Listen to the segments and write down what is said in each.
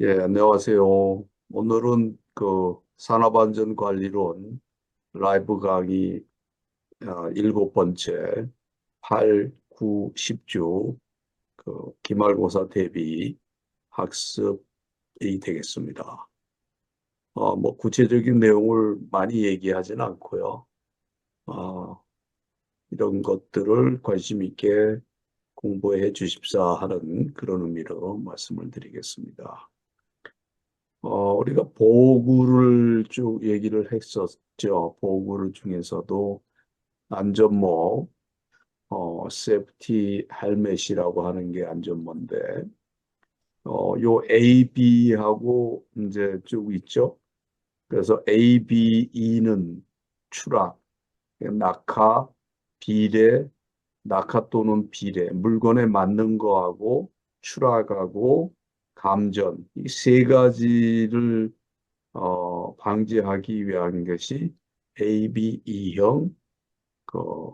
예, 안녕하세요. 오늘은 산업안전관리론 라이브 강의 일곱 번째 8, 9, 10주 기말고사 대비 학습이 되겠습니다. 뭐 구체적인 내용을 많이 얘기하지는 않고요. 어, 이런 것들을 관심 있게 공부해 주십사 하는 그런 의미로 말씀을 드리겠습니다. 우리가 보호구를 쭉 얘기를 했었죠. 보호구를 중에서도 안전모, 세프티 헬멧이라고 하는 게 안전모인데, 요 A, B하고 이제 쭉 있죠. 그래서 A, B, E는 추락, 낙하, 비례, 낙하 또는 비례, 물건에 맞는 거하고 추락하고 감전, 이 세 가지를 방지하기 위한 것이 ABE형 그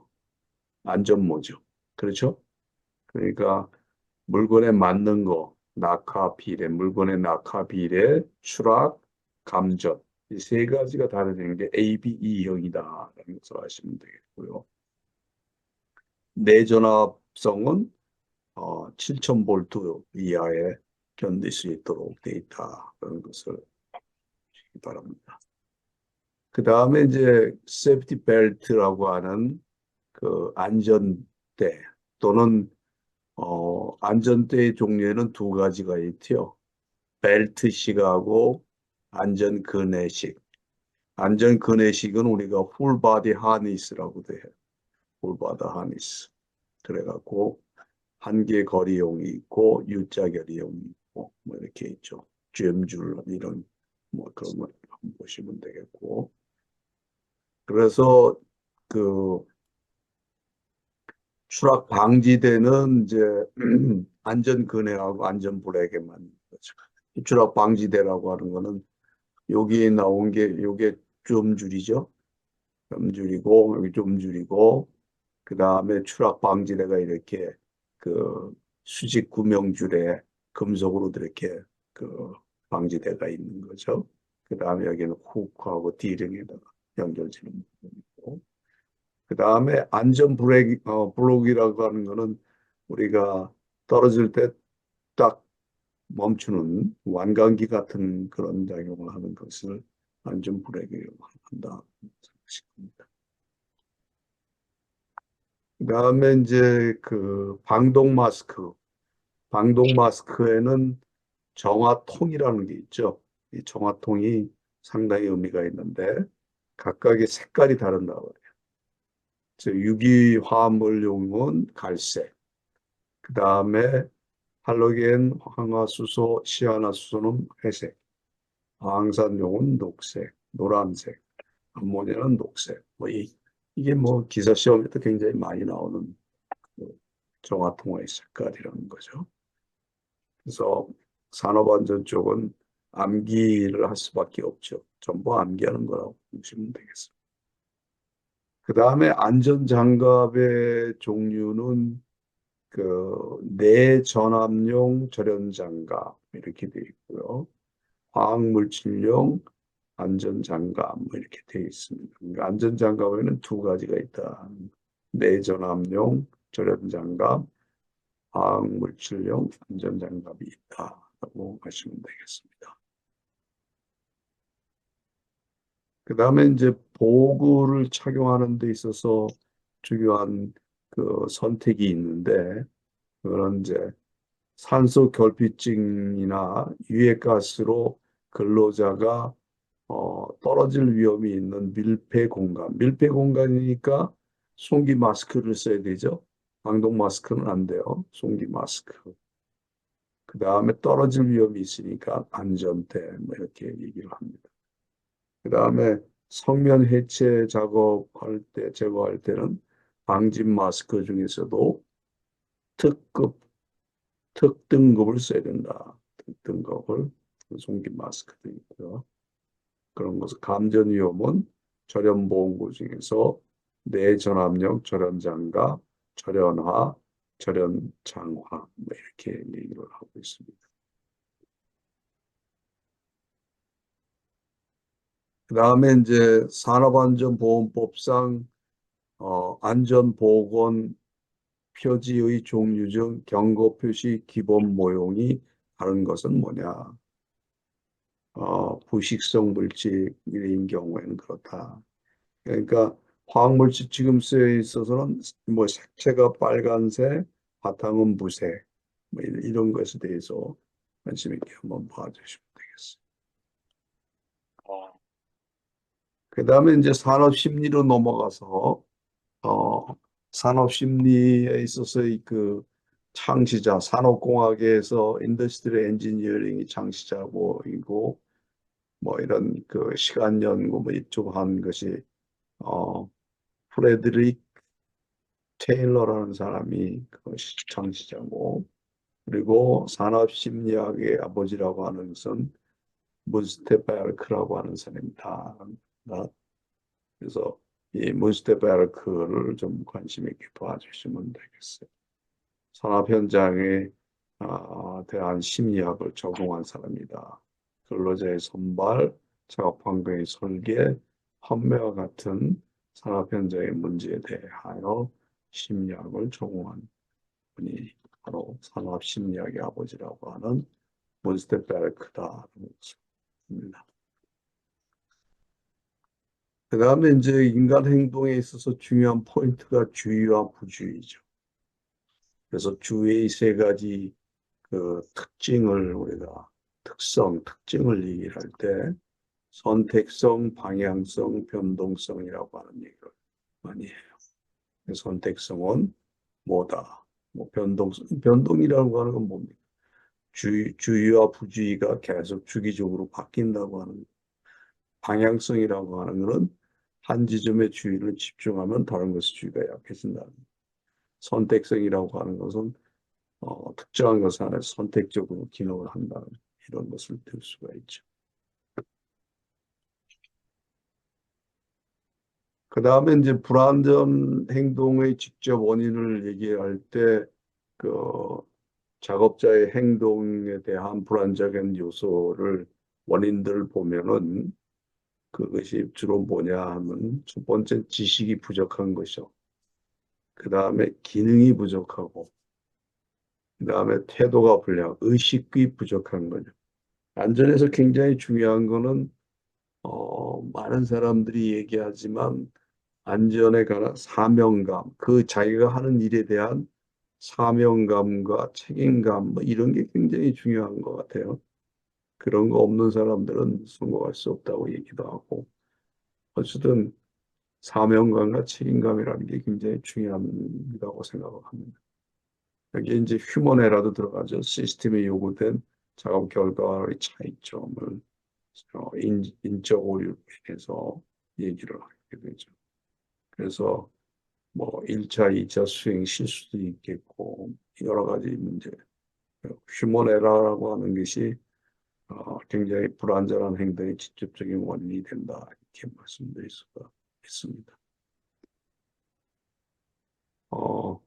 안전모죠. 그렇죠? 그러니까 물건에 맞는 거, 낙하 비례, 물건의 낙하 비례, 추락, 감전 이 세 가지가 다르다는 게 ABE형이다라는 것을 아시면 되겠고요. 내전압성은 7000볼트 이하에 견딜 수 있도록 되어 있다는 것을 아시기 바랍니다. 그 다음에 이제 세프티 벨트라고 하는 그 안전대 또는 안전대의 종류에는 두 가지가 있죠. 벨트식하고 안전그네식. 안전그네식은 우리가 풀바디 하니스라고 돼요. 풀바디 하니스. 그래갖고 한 개 거리용이 있고 U자 거리용이 있고 뭐 이렇게 있죠. 젬줄 이런 뭐 그런 거 보시면 되겠고. 그래서 그 추락 방지대는 이제 안전근해하고 안전브레이크만 거죠. 추락 방지대라고 하는 거는 여기에 나온 게 요게 좀 줄이죠. 좀 줄이고 여기 좀 줄이고 그 다음에 추락 방지대가 이렇게 그 수직 구명줄에 금속으로 이렇게 그 방지대가 있는 거죠. 그 다음에 여기는 후크하고 D링에다가 연결되는 부분이고 그 다음에 안전 브레이크, 블록이라고 하는 거는 우리가 떨어질 때 딱 멈추는 완강기 같은 그런 작용을 하는 것을 안전 브레이크라고 한다. 생각합니다. 그 다음에 이제 그 방독 마스크. 방독 마스크에는 정화통이라는 게 있죠. 이 정화통이 상당히 의미가 있는데 각각의 색깔이 다른다고 해요. 유기화합물용은 갈색, 그 다음에 할로겐, 황화수소, 시아나수소는 회색, 방사용은 녹색, 노란색, 암모니아는 녹색. 이게 뭐 기사 시험에도 굉장히 많이 나오는 그 정화통의 색깔이라는 거죠. 그래서 산업안전 쪽은 암기를 할 수밖에 없죠. 전부 암기하는 거라고 보시면 되겠습니다. 그 다음에 안전장갑의 종류는 내전압용 절연장갑 이렇게 되어 있고요. 화학물질용 안전장갑 뭐 이렇게 되어 있습니다. 그러니까 안전장갑에는 두 가지가 있다. 내전압용 절연장갑, 화학물질용 안전장갑이 있다라고 하시면 되겠습니다. 그 다음에 이제 보호구를 착용하는 데 있어서 중요한 그 선택이 있는데 그런 이제 산소 결핍증이나 유해가스로 근로자가 떨어질 위험이 있는 밀폐 공간. 밀폐 공간이니까 송기 마스크를 써야 되죠. 방독 마스크는 안 돼요. 송기 마스크. 그 다음에 떨어질 위험이 있으니까 안전대 뭐 이렇게 얘기를 합니다. 그 다음에 성면 해체 작업할 때, 제거할 때는 방진 마스크 중에서도 특급 특등급을 써야 된다. 특등급을 송기 마스크도 있고요. 그런 것을 감전 위험은 절연 보온구 중에서 내전압용 절연장갑, 절연화, 절연장화 뭐 이렇게 얘기를 하고 있습니다. 그다음에 이제 산업안전보건법상 안전보건 표지의 종류 중 경고 표시 기본 모형이 다른 것은 뭐냐? 부식성 물질인 경우에는 그렇다. 그러니까 화학물질 지금수에 있어서는 뭐 색채가 빨간색, 바탕은 무색, 뭐 이런 것에 대해서 관심 있게 한번 봐주시면 되겠어요. 그다음에 이제 산업 심리로 넘어가서 어, 산업 심리에 있어서의 그 창시자, 산업공학에서 인더스트리 엔지니어링이 창시자고이고 뭐 이런 그 시간 연구 뭐 이쪽 한 것이 어, 프레드릭 테일러라는 사람이 그 창시자고 그리고 산업 심리학의 아버지라고 하는 것은 문스테베르크라고 하는 사람이다. 그래서 이 문스테베르크를 좀 관심 있게 봐주시면 되겠어요. 산업 현장에 대한 심리학을 적용한 사람이다. 근로자의 선발, 작업 환경의 설계, 판매와 같은 산업 현장의 문제에 대하여 심리학을 적용한 분이 바로 산업 심리학의 아버지라고 하는 몬스테 베르크다라는 것입니다. 그 다음에 이제 인간 행동에 있어서 중요한 포인트가 주의와 부주의죠. 그래서 주의의 세 가지 그 특징을 우리가 특징을 얘기를 할 때 선택성, 방향성, 변동성이라고 하는 얘기를 많이 해요. 선택성은 뭐다? 뭐 변동이라고 하는 건 뭡니까? 주의와 부주의가 계속 주기적으로 바뀐다고 하는 방향성이라고 하는 것은 한 지점에 주의를 집중하면 다른 것의 주의가 약해진다. 선택성이라고 하는 것은 특정한 것 안에 선택적으로 기능을 한다는 이런 것을 들 수가 있죠. 그 다음에 이제 불안전 행동의 직접 원인을 얘기할 때, 그 작업자의 행동에 대한 불안정한 요소를 원인들을 보면은 그것이 주로 뭐냐 하면 첫 번째 지식이 부족한 것이요. 그 다음에 기능이 부족하고, 그 다음에 태도가 불량, 의식이 부족한 거죠. 안전에서 굉장히 중요한 거는 많은 사람들이 얘기하지만 안전에 관한 사명감, 그 자기가 하는 일에 대한 사명감과 책임감, 뭐 이런 게 굉장히 중요한 것 같아요. 그런 거 없는 사람들은 성공할 수 없다고 얘기도 하고, 어쨌든 사명감과 책임감이라는 게 굉장히 중요하다고 생각을 합니다. 여기 이제 휴먼 에러도 들어가죠. 시스템에 요구된 작업 결과의 차이점을 인적 오류에 대해서 얘기를 하게 되죠. 그래서 뭐 1차, 2차 수행 실수도 있겠고 여러 가지 문제. 휴먼 에러라고 하는 것이 굉장히 불안전한 행동의 직접적인 원인이 된다. 이렇게 말씀드릴 수가 있습니다. 어,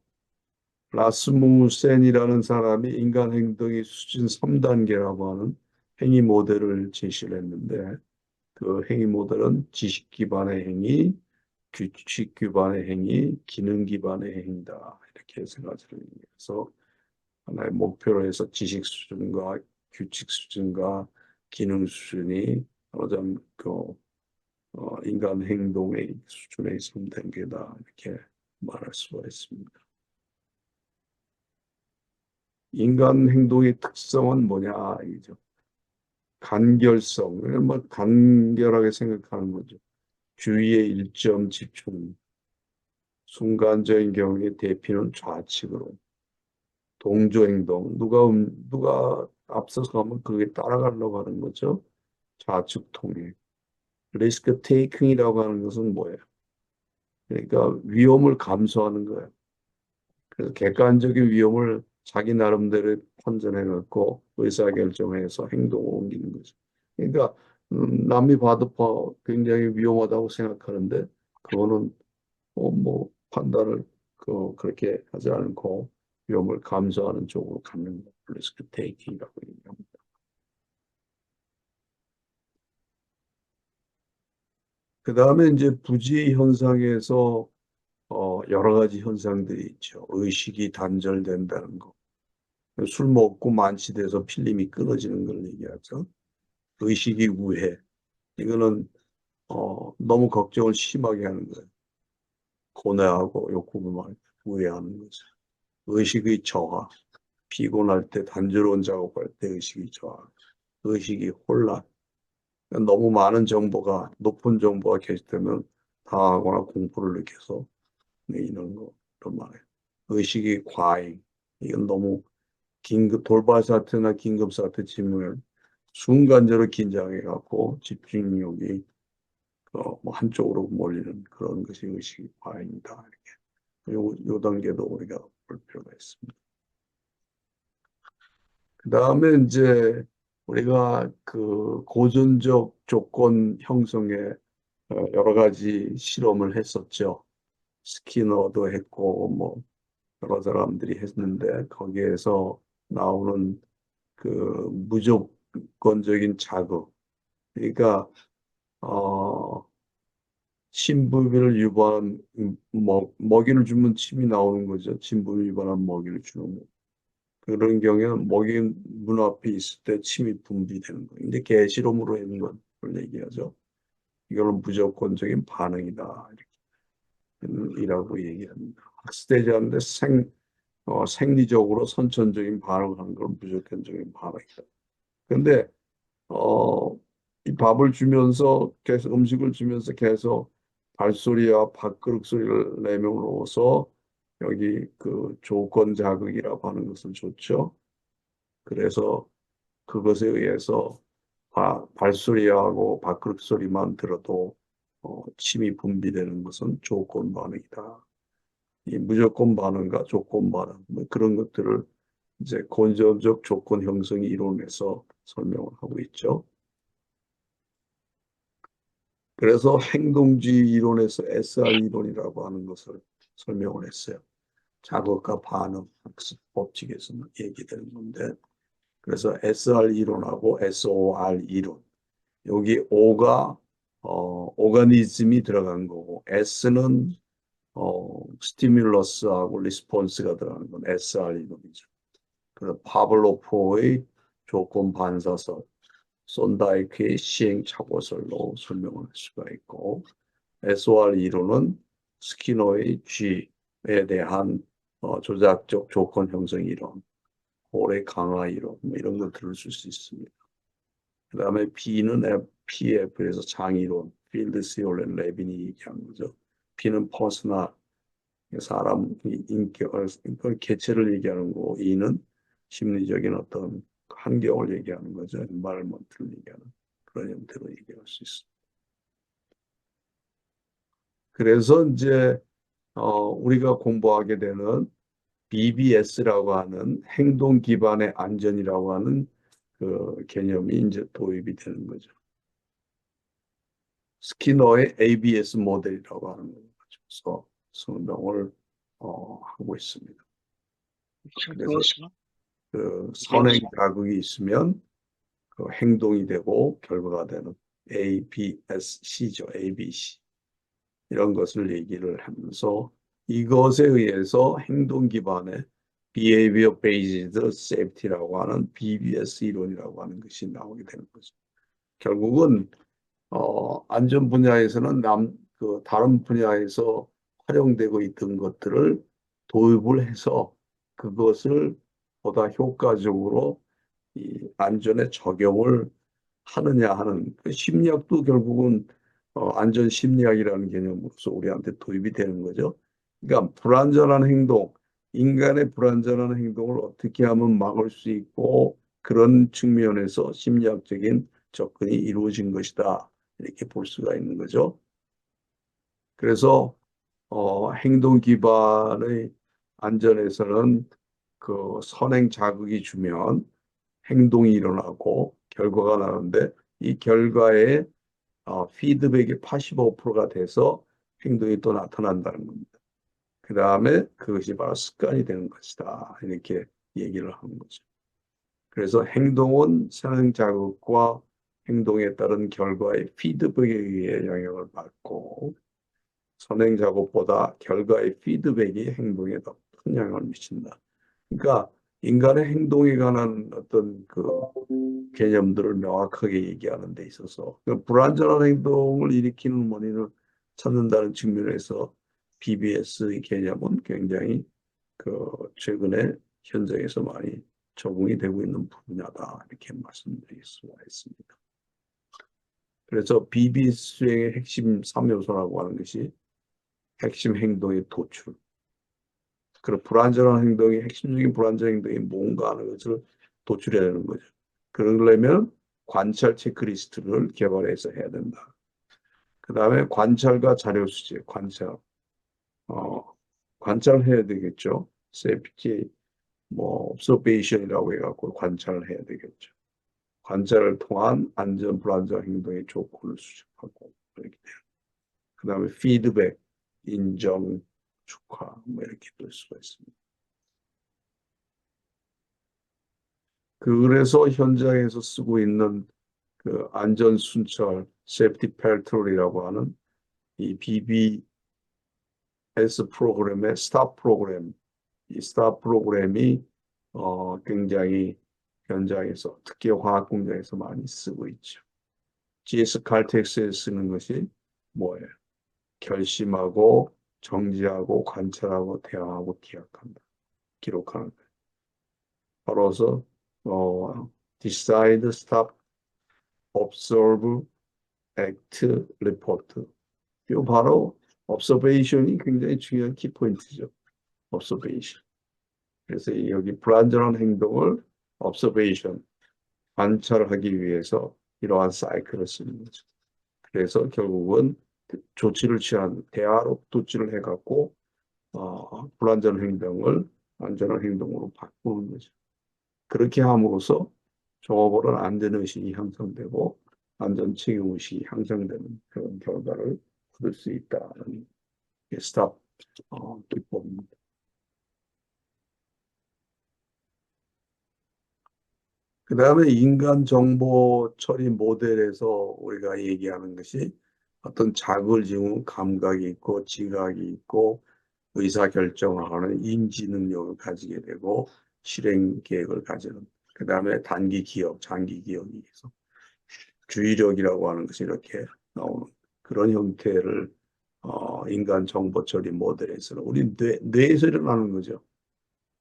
라스무센이라는 사람이 인간 행동의 수준 3단계라고 하는 행위 모델을 제시를 했는데 그 행위 모델은 지식 기반의 행위, 규칙 기반의 행위, 기능 기반의 행위다. 이렇게 생각을 해서 하나의 목표로 해서 지식 수준과 규칙 수준과 기능 수준이 어느 정도 인간 행동의 수준의 3단계다. 이렇게 말할 수가 있습니다. 인간 행동의 특성은 뭐냐 이죠. 간결성, 뭐 간결하게 생각하는 거죠. 주의의 일점 집중, 순간적인 경우에 대피는 좌측으로, 동조 행동, 누가 앞서서 가면 그게 따라가려고 하는 거죠. 좌측 통행. 리스크 테이킹이라고 하는 것은 뭐예요? 그러니까 위험을 감수하는 거예요. 그래서 객관적인 위험을 자기 나름대로 판단해 갖고 의사결정해서 행동을 옮기는 거죠. 그러니까 남이 봐도 굉장히 위험하다고 생각하는데 그거는 뭐 판단을 그렇게 하지 않고 위험을 감수하는 쪽으로 가는 거 리스크 테이킹이라고 얘기합니다. 그 다음에 이제 부지 현상에서 여러 가지 현상들이 있죠. 의식이 단절된다는 거. 술 먹고 만취돼서 필름이 끊어지는 걸 얘기하죠. 의식이 우회. 이거는 너무 걱정을 심하게 하는 거예요. 고뇌하고 욕구만 우회하는 거죠. 의식의 저하. 피곤할 때 단조로운 작업할 때 의식이 저하. 의식이 혼란. 너무 많은 정보가 높은 정보가 계속되면 당하거나 공포를 느껴서 이런 거 그런 말이에요. 의식이 과잉. 이건 너무 긴급 돌발 사태나 긴급 사태 치면 순간적으로 긴장해 갖고 집중력이 뭐 한쪽으로 몰리는 그런 것이 의식이 과잉이다. 이렇게 요 단계도 우리가 볼 필요가 있습니다. 그 다음에 이제 우리가 그 고전적 조건 형성에 여러 가지 실험을 했었죠. 스키너도 했고 뭐 여러 사람들이 했는데 거기에서 나오는 그 무조건적인 자극. 그러니까 침부비를 유발한 먹이를 주면 침이 나오는 거죠. 침부비 유발한 먹이를 주는 거. 그런 경우에는 먹이 문 앞에 있을 때 침이 분비되는 거예요. 이제 개실험으로 했는 걸 얘기하죠. 이거는 무조건적인 반응이다. 이라고 얘기합니다. 학습되지 않는데 생리적으로 선천적인 반응을 하는 건 무조건적인 반응이다. 근데 이 밥을 주면서 계속 음식을 주면서 계속 발소리와 밥그릇 소리를 내므로써 여기 그 조건 자극이라고 하는 것을 줬죠. 그래서 그것에 의해서 발소리하고 밥그릇 소리만 들어도 침이 분비되는 것은 조건 반응이다. 이 무조건 반응과 조건 반응 뭐 그런 것들을 이제 건전적 조건 형성 이론에서 설명을 하고 있죠. 그래서 행동주의 이론에서 SR 이론이라고 하는 것을 설명을 했어요. 자극과 반응 학습 법칙에서 얘기되는 건데, 그래서 SR 이론하고 SOR 이론. 여기 O가 오가니즘이 들어간 거고, S는 스티뮬러스하고 리스폰스가 들어가는 건 SR 이론이죠. 그래서 파블로프의 조건 반사설, 손다이크의 시행착오설로 설명을 할 수가 있고, SOR 이론은 스키너의 G에 대한 조작적 조건 형성 이론, 홀의 강화 이론, 뭐 이런 걸 들을 수 있습니다. 그 다음에 B는 PF에서 장이론, 필드 시올렌 레빈이 얘기한 거죠. P는 퍼스널, 사람 인격, 개체를 얘기하는 거고, E는 심리적인 어떤 환경을 얘기하는 거죠. environment를 얘기하는 그런 형태로 얘기할 수 있습니다. 그래서 이제 우리가 공부하게 되는 BBS라고 하는 행동 기반의 안전이라고 하는 그 개념이 이제 도입이 되는 거죠. 스키너의 ABS 모델이라고 하는 거죠. 설명을 하고 있습니다. 그래서 그 선행 자극이 있으면 그 행동이 되고 결과가 되는 ABSC죠. ABC. 이런 것을 얘기를 하면서 이것에 의해서 행동 기반의 Behavior Based Safety라고 하는 BBS 이론이라고 하는 것이 나오게 되는 거죠. 결국은 안전 분야에서는 다른 분야에서 활용되고 있던 것들을 도입을 해서 그것을 보다 효과적으로 이 안전에 적용을 하느냐 하는 그 심리학도 결국은 안전 심리학이라는 개념으로서 우리한테 도입이 되는 거죠. 그러니까 불안전한 행동, 인간의 불안전한 행동을 어떻게 하면 막을 수 있고 그런 측면에서 심리학적인 접근이 이루어진 것이다. 이렇게 볼 수가 있는 거죠. 그래서 행동 기반의 안전에서는 그 선행 자극이 주면 행동이 일어나고 결과가 나는데 이 결과에 피드백이 85%가 돼서 행동이 또 나타난다는 겁니다. 그 다음에 그것이 바로 습관이 되는 것이다. 이렇게 얘기를 하는 거죠. 그래서 행동은 선행 자극과 행동에 따른 결과의 피드백에 의해 영향을 받고 선행 작업보다 결과의 피드백이 행동에 더 큰 영향을 미친다. 그러니까 인간의 행동에 관한 어떤 그 개념들을 명확하게 얘기하는 데 있어서 불완전한 행동을 일으키는 원인을 찾는다는 측면에서 BBS의 개념은 굉장히 그 최근에 현장에서 많이 적응이 되고 있는 분야다 이렇게 말씀드릴 수가 있습니다. 그래서 BB 수행의 핵심 3요소라고 하는 것이 핵심 행동의 도출. 그리고 불완전한 행동이 핵심적인 불완전한 행동이 뭔가 하는 것을 도출해야 되는 거죠. 그러려면 관찰 체크리스트를 개발해서 해야 된다. 그 다음에 관찰과 자료 수집, 관찰. 관찰해야 되겠죠. 세피티, observation이라고 해갖고 관찰을 해야 되겠죠. 관찰을 통한 안전, 불안전 행동의 조건을 수집하고, 이렇게 돼요. 그 다음에 피드백, 인정, 축하, 이렇게 될 수가 있습니다. 그래서 현장에서 쓰고 있는 그 안전 순찰, 세프티 패트롤이라고 하는 이 BBS 프로그램의 스탑 프로그램, 이 스탑 프로그램이 굉장히 현장에서 특히 화학 공장에서 많이 쓰고 있죠. GS 칼텍스에 쓰는 것이 뭐예요? 결심하고 정지하고 관찰하고 대화하고 기억한다. 기록하는 거예요. 바로서 decide, stop, observe, act, report. 이 바로 observation이 굉장히 중요한 키포인트죠. observation. 그래서 여기 불완전한 행동을 observation, 관찰하기 위해서 이러한 사이클을 쓰는 거죠. 그래서 결국은 조치를 취한 대화로 조치를 해갖고 불완전한 행동을 안전한 행동으로 바꾸는 거죠. 그렇게 함으로써 종업원은 안전의식이 향상되고 안전책임의식이 향상되는 그런 결과를 얻을 수 있다는 스탑 기법입니다. 그 다음에 인간 정보 처리 모델에서 우리가 얘기하는 것이 어떤 자극을 지운 감각이 있고 지각이 있고 의사결정을 하는 인지 능력을 가지게 되고 실행 계획을 가지는 그 다음에 단기 기억, 장기 기억이 있어 주의력이라고 하는 것이 이렇게 나오는 그런 형태를 인간 정보 처리 모델에서는 우리 뇌에서 일어나는 거죠.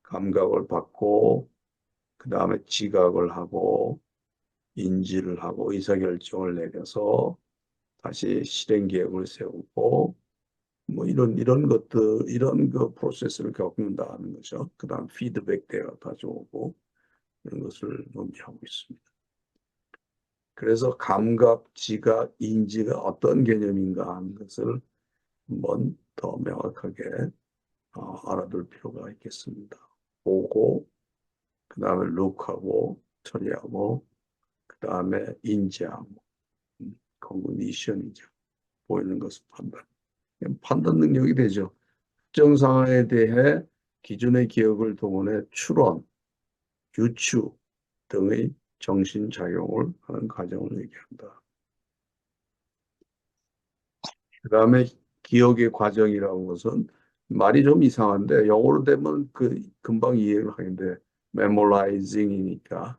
감각을 받고 그 다음에 지각을 하고 인지를 하고 의사결정을 내려서 다시 실행 계획을 세우고 이런 것들 이런 그 프로세스를 겪는다는 거죠. 그 다음 피드백 대화 가져오고 이런 것을 논의하고 있습니다. 그래서 감각, 지각, 인지가 어떤 개념인가 하는 것을 한번 더 명확하게 알아둘 필요가 있겠습니다. 보고, 그 다음에 룩하고, 처리하고, 그 다음에 인지하고, 커그니션이죠. 보이는 것을 판단 능력이 되죠. 특정 상황에 대해 기존의 기억을 동원해 추론, 유추 등의 정신작용을 하는 과정을 얘기한다. 그 다음에 기억의 과정이라는 것은 말이 좀 이상한데 영어로 되면 금방 이해를 하는데 memorizing이니까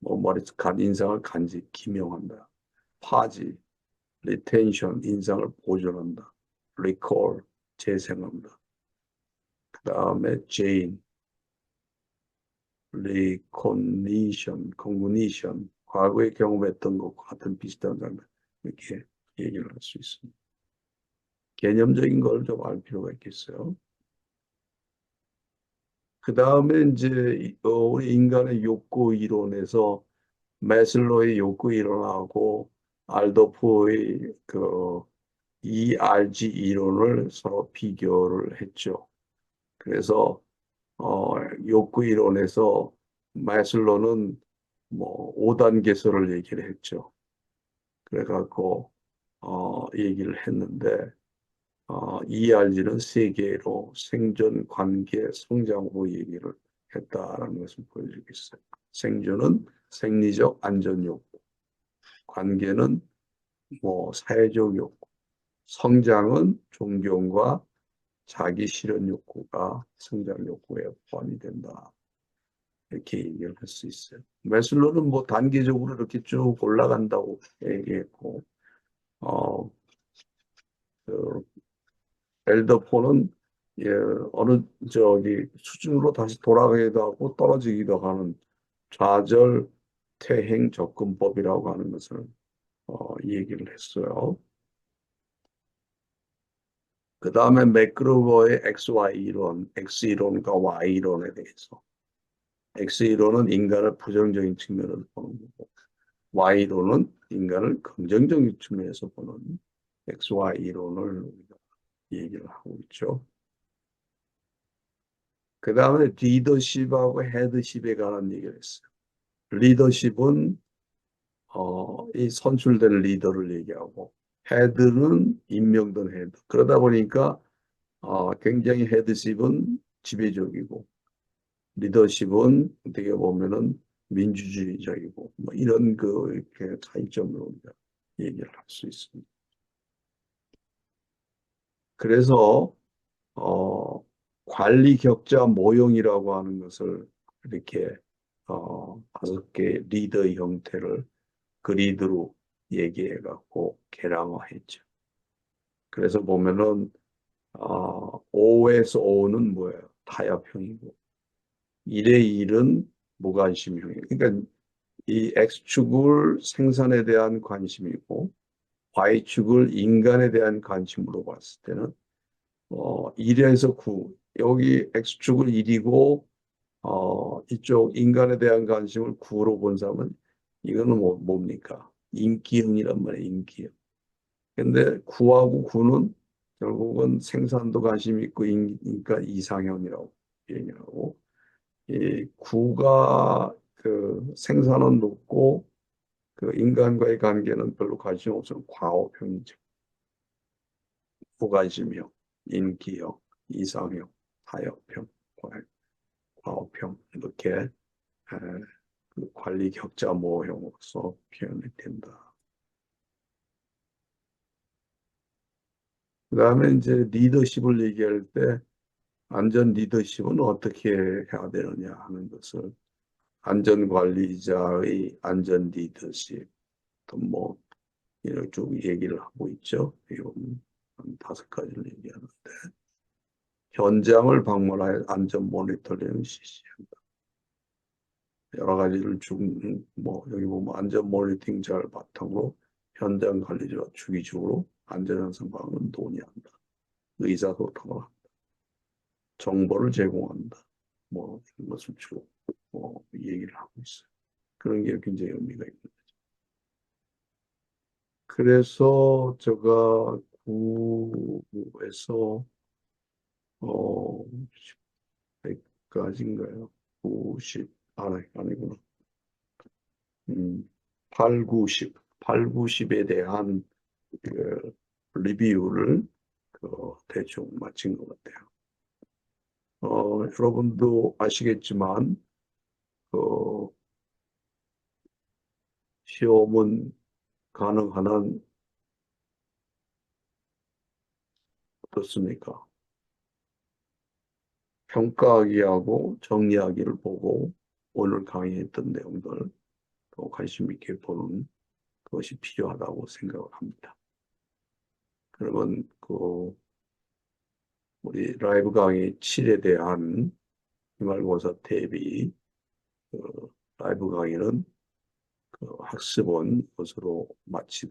머릿속 인상을 간직, 기명한다. 파지, retention, 인상을 보존한다. recall, 재생한다. 그 다음에 chain, recognition, cognition, 과거에 경험했던 것과 같은 비슷한 장면 이렇게 얘기를 할 수 있습니다. 개념적인 걸 좀 알 필요가 있겠어요. 그 다음에 이제 우리 인간의 욕구 이론에서 매슬로의 욕구 이론하고 알도프의 그 ERG 이론을 서로 비교를 했죠. 그래서 욕구 이론에서 매슬로는 5단계설을 얘기를 했죠. 그래갖고 얘기를 했는데 ERG는 세 개로 생존, 관계, 성장으로 얘기를 했다라는 것을 보여주고 있어요. 생존은 생리적 안전 욕구, 관계는 뭐 사회적 욕구, 성장은 존경과 자기 실현 욕구가 성장 욕구에 포함이 된다. 이렇게 얘기를 할 수 있어요. 매슬로는 뭐 단계적으로 이렇게 쭉 올라간다고 얘기했고, 어, 그 엘더포는 예, 어느 저기 수준으로 다시 돌아가기도 하고 떨어지기도 하는 좌절 퇴행 접근법이라고 하는 것을 얘기를 했어요. 그 다음에 매크루거의 XY 이론, X 이론과 Y 이론에 대해서. X 이론은 인간을 부정적인 측면에서 보는 거고, Y 이론은 인간을 긍정적인 측면에서 보는 XY 이론을 우리가 얘기를 하고 있죠. 그 다음에 리더십하고 헤드십에 관한 얘기를 했어요. 리더십은 이 선출된 리더를 얘기하고, 헤드는 임명된 헤드. 그러다 보니까 굉장히 헤드십은 지배적이고, 리더십은 어떻게 보면은 민주주의적이고, 뭐 이런 그 이렇게 차이점을 우리가 얘기를 할 수 있습니다. 그래서 관리 격자 모형이라고 하는 것을 이렇게 5개 리더의 형태를 그리드로 얘기해 갖고 개량화했죠. 그래서 보면은 O에서 O는 뭐예요? 타협형이고 1의 1은 무관심형이에요. 그러니까 이 X축을 생산에 대한 관심이고 Y축을 인간에 대한 관심으로 봤을 때는 1에서 9 여기 X축을 1이고 이쪽 인간에 대한 관심을 9로 본 사람은 이거는 뭡니까? 인기형이란 말이에요. 인기형. 근데 9하고 9는 결국은 생산도 관심 있고 그러니까 이상형이라고 얘기하고 이 9가 그 생산은 높고 그 인간과의 관계는 별로 관심 없으면 과업형이죠. 무관심형, 인기형, 이상형, 타협형, 과업형 이렇게 그 관리 격자 모형으로서 표현이 된다. 그 다음에 이제 리더십을 얘기할 때 안전 리더십은 어떻게 해야 되느냐 하는 것을 안전관리자의 안전 리더십 뭐 이런 쪽 얘기를 하고 있죠. 이런 한 5가지를 얘기하는데 현장을 방문하여 안전 모니터링을 실시한다. 여러 가지를 뭐 여기 보면 안전 모니터링 잘 바탕으로 현장 관리자가 주기적으로 안전 현상 방안을 논의한다. 의사소통을 한다. 정보를 제공한다. 뭐 이런 것을 주로 얘기를 하고 있어요. 그런 게 굉장히 의미가 있는 거죠. 그래서 제가 9에서 100까지인가요? 90 아니구나. 8, 90, 8, 90에 대한 그 리뷰를 대충 마친 것 같아요. 여러분도 아시겠지만 그 시험은 가능한 한 어떻습니까? 평가하기하고 정리하기를 보고 오늘 강의했던 내용들 더 관심 있게 보는 것이 필요하다고 생각을 합니다. 그러면 우리 라이브 강의 7에 대한 기말고사 대비 그 라이브 강의는 학습은 이것으로 마치도록